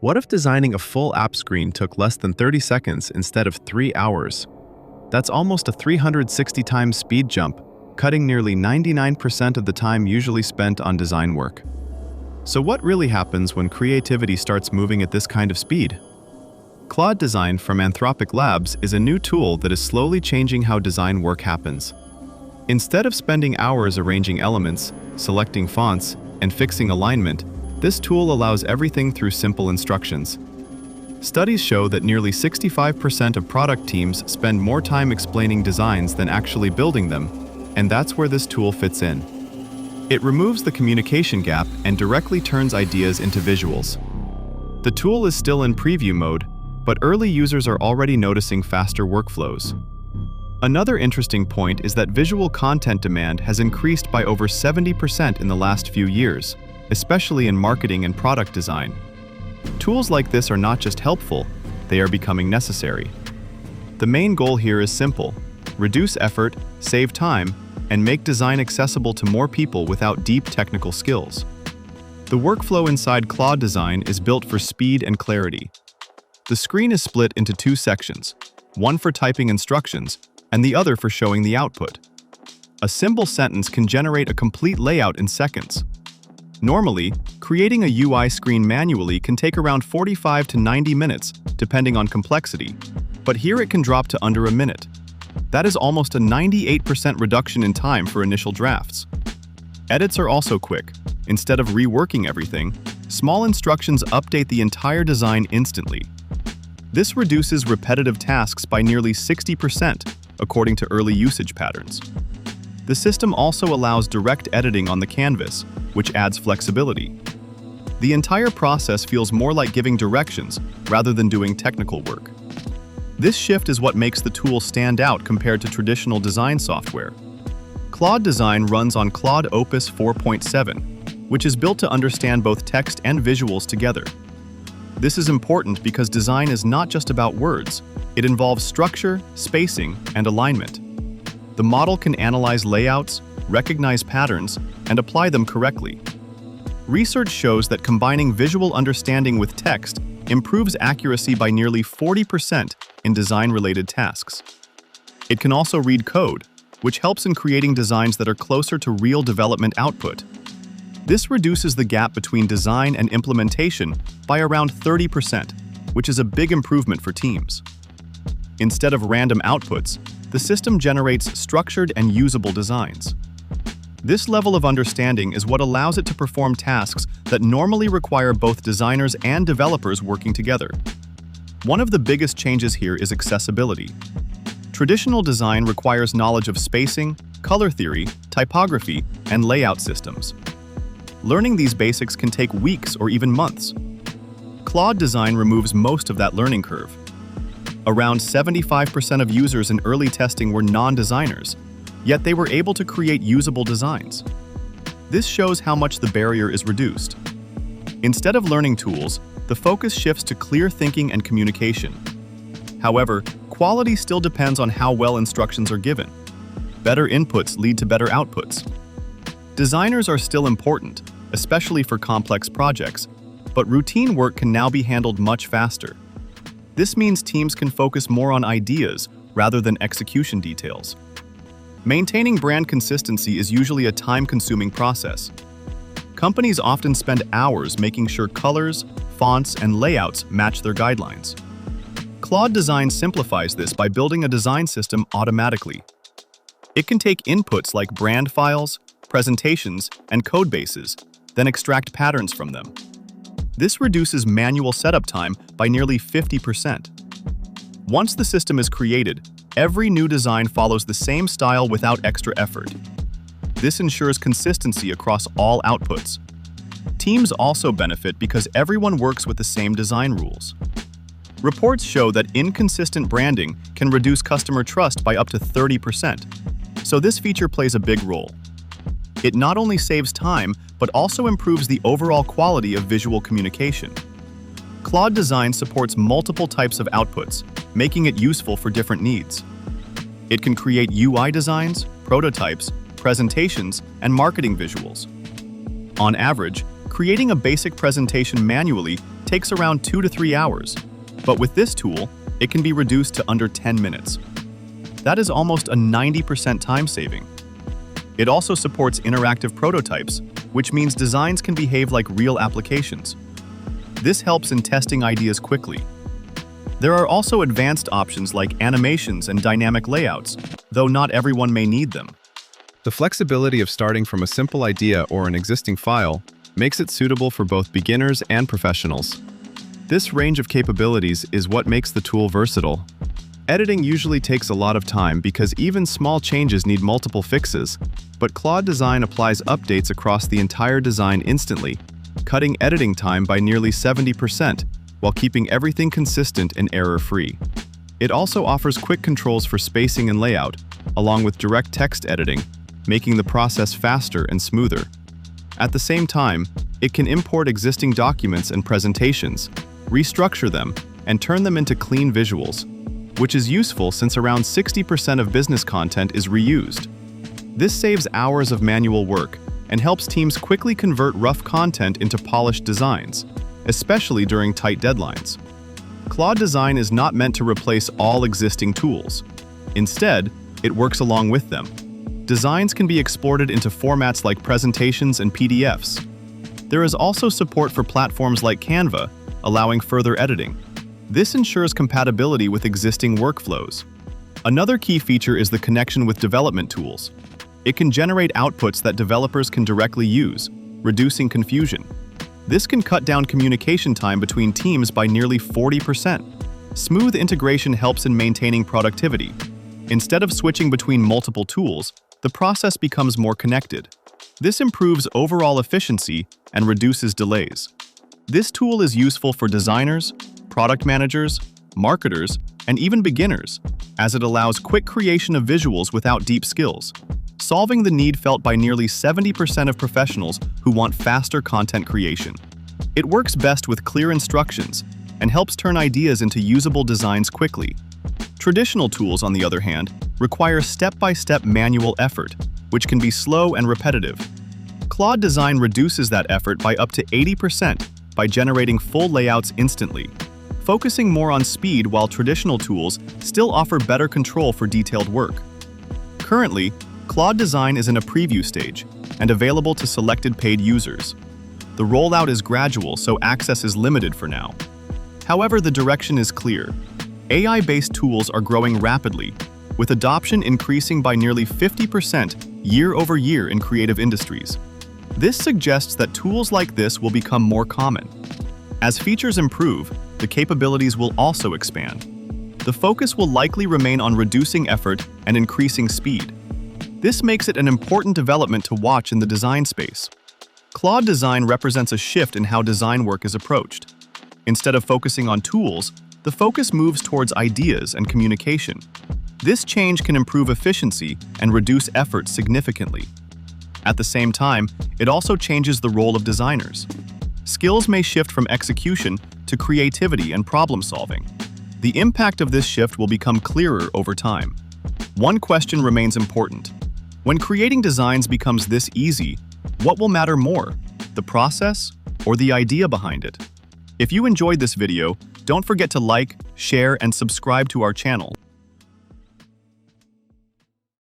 What if designing a full app screen took less than 30 seconds instead of 3 hours? That's almost a 360 times speed jump, cutting nearly 99% of the time usually spent on design work. So what really happens when creativity starts moving at this kind of speed? Claude Design from Anthropic Labs is a new tool that is slowly changing how design work happens. Instead of spending hours arranging elements, selecting fonts, and fixing alignment, this tool allows everything through simple instructions. Studies show that nearly 65% of product teams spend more time explaining designs than actually building them, and that's where this tool fits in. It removes the communication gap and directly turns ideas into visuals. The tool is still in preview mode, but early users are already noticing faster workflows. Another interesting point is that visual content demand has increased by over 70% in the last few years, especially in marketing and product design. Tools like this are not just helpful, they are becoming necessary. The main goal here is simple: reduce effort, save time, and make design accessible to more people without deep technical skills. The workflow inside Claude Design is built for speed and clarity. The screen is split into two sections, one for typing instructions and the other for showing the output. A simple sentence can generate a complete layout in seconds. Normally, creating a UI screen manually can take around 45 to 90 minutes, depending on complexity, but here it can drop to under a minute. That is almost a 98% reduction in time for initial drafts. Edits are also quick. Instead of reworking everything, small instructions update the entire design instantly. This reduces repetitive tasks by nearly 60%, according to early usage patterns. The system also allows direct editing on the canvas, which adds flexibility. The entire process feels more like giving directions rather than doing technical work. This shift is what makes the tool stand out compared to traditional design software. Claude Design runs on Claude Opus 4.7, which is built to understand both text and visuals together. This is important because design is not just about words. It involves structure, spacing, and alignment. The model can analyze layouts, recognize patterns, and apply them correctly. Research shows that combining visual understanding with text improves accuracy by nearly 40% in design-related tasks. It can also read code, which helps in creating designs that are closer to real development output. This reduces the gap between design and implementation by around 30%, which is a big improvement for teams. Instead of random outputs, the system generates structured and usable designs. This level of understanding is what allows it to perform tasks that normally require both designers and developers working together. One of the biggest changes here is accessibility. Traditional design requires knowledge of spacing, color theory, typography, and layout systems. Learning these basics can take weeks or even months. Claude Design removes most of that learning curve. Around 75% of users in early testing were non-designers, yet they were able to create usable designs. This shows how much the barrier is reduced. Instead of learning tools, the focus shifts to clear thinking and communication. However, quality still depends on how well instructions are given. Better inputs lead to better outputs. Designers are still important, especially for complex projects, but routine work can now be handled much faster. This means teams can focus more on ideas rather than execution details. Maintaining brand consistency is usually a time-consuming process. Companies often spend hours making sure colors, fonts, and layouts match their guidelines. Claude Design simplifies this by building a design system automatically. It can take inputs like brand files, presentations, and code bases, then extract patterns from them. This reduces manual setup time by nearly 50%. Once the system is created, every new design follows the same style without extra effort. This ensures consistency across all outputs. Teams also benefit because everyone works with the same design rules. Reports show that inconsistent branding can reduce customer trust by up to 30%, so this feature plays a big role. It not only saves time, but also improves the overall quality of visual communication. Claude Design supports multiple types of outputs, making it useful for different needs. It can create UI designs, prototypes, presentations, and marketing visuals. On average, creating a basic presentation manually takes around 2 to 3 hours, but with this tool, it can be reduced to under 10 minutes. That is almost a 90% time saving. It also supports interactive prototypes, which means designs can behave like real applications. This helps in testing ideas quickly. There are also advanced options like animations and dynamic layouts, though not everyone may need them. The flexibility of starting from a simple idea or an existing file makes it suitable for both beginners and professionals. This range of capabilities is what makes the tool versatile. Editing usually takes a lot of time because even small changes need multiple fixes, but Claude Design applies updates across the entire design instantly, cutting editing time by nearly 70% while keeping everything consistent and error-free. It also offers quick controls for spacing and layout, along with direct text editing, making the process faster and smoother. At the same time, it can import existing documents and presentations, restructure them, and turn them into clean visuals, which is useful since around 60% of business content is reused. This saves hours of manual work and helps teams quickly convert rough content into polished designs, especially during tight deadlines. Claude Design is not meant to replace all existing tools. Instead, it works along with them. Designs can be exported into formats like presentations and PDFs. There is also support for platforms like Canva, allowing further editing. This ensures compatibility with existing workflows. Another key feature is the connection with development tools. It can generate outputs that developers can directly use, reducing confusion. This can cut down communication time between teams by nearly 40%. Smooth integration helps in maintaining productivity. Instead of switching between multiple tools, the process becomes more connected. This improves overall efficiency and reduces delays. This tool is useful for designers, product managers, marketers, and even beginners, as it allows quick creation of visuals without deep skills, solving the need felt by nearly 70% of professionals who want faster content creation. It works best with clear instructions and helps turn ideas into usable designs quickly. Traditional tools, on the other hand, require step-by-step manual effort, which can be slow and repetitive. Claude Design reduces that effort by up to 80% by generating full layouts instantly, focusing more on speed while traditional tools still offer better control for detailed work. Currently, Claude Design is in a preview stage and available to selected paid users. The rollout is gradual, so access is limited for now. However, the direction is clear. AI-based tools are growing rapidly, with adoption increasing by nearly 50% year over year in creative industries. This suggests that tools like this will become more common. As features improve, the capabilities will also expand. The focus will likely remain on reducing effort and increasing speed. This makes it an important development to watch in the design space. Claude Design represents a shift in how design work is approached. Instead of focusing on tools, the focus moves towards ideas and communication. This change can improve efficiency and reduce effort significantly. At the same time, it also changes the role of designers. Skills may shift from execution to creativity and problem-solving. The impact of this shift will become clearer over time. One question remains important. When creating designs becomes this easy, what will matter more, the process or the idea behind it? If you enjoyed this video, don't forget to like, share, and subscribe to our channel.